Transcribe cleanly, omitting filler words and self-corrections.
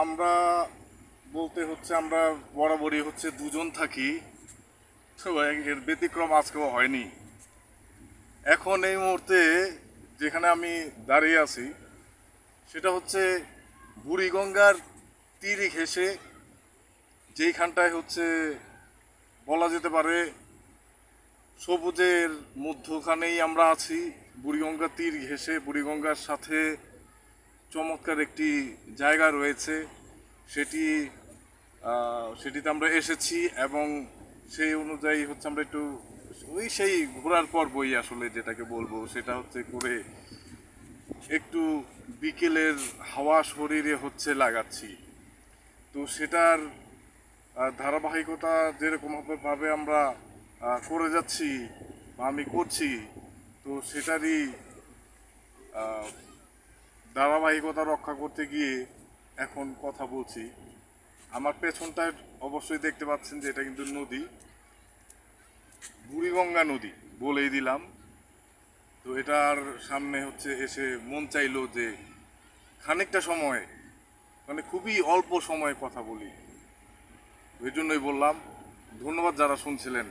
আমরা বলতে হচ্ছে আমরা বরাবরই হচ্ছে দুজন থাকি, তো এর ব্যতিক্রম আজকেও হয়নি। এখন এই মুহূর্তে যেখানে আমি দাঁড়িয়ে আছি সেটা হচ্ছে বুড়িগঙ্গার তীর ঘেঁষে, যেইখানটায় হচ্ছে বলা যেতে পারে সবুজের মধ্যখানেই আমরা আছি। বুড়িগঙ্গার তীর ঘেঁষে বুড়িগঙ্গার সাথে চমৎকার একটি জায়গা রয়েছে, সেটি সেটিতে আমরা এসেছি এবং সেই অনুযায়ী হচ্ছে আমরা একটু সেই ঘোরার পর্বই আসলে যেটাকে বলবো সেটা হচ্ছে করে একটু বিকেলের হাওয়া শরীরে হচ্ছে লাগাচ্ছি। তো সেটার ধারাবাহিকতা যেরকমভাবে আমরা করে যাচ্ছি বা আমি করছি, তো সেটারই ধারাবাহিকতা রক্ষা করতে গিয়ে এখন কথা বলছি। আমার পেছনটায় অবশ্যই দেখতে পাচ্ছেন যে এটা কিন্তু নদী, বুড়িগঙ্গা নদী বলেই দিলাম। তো এটার সামনে হচ্ছে এসে মন চাইলো যে খানিকটা সময়, মানে খুবই অল্প সময়ে কথা বলি, ওই জন্যই বললাম। ধন্যবাদ যারা শুনছিলেন।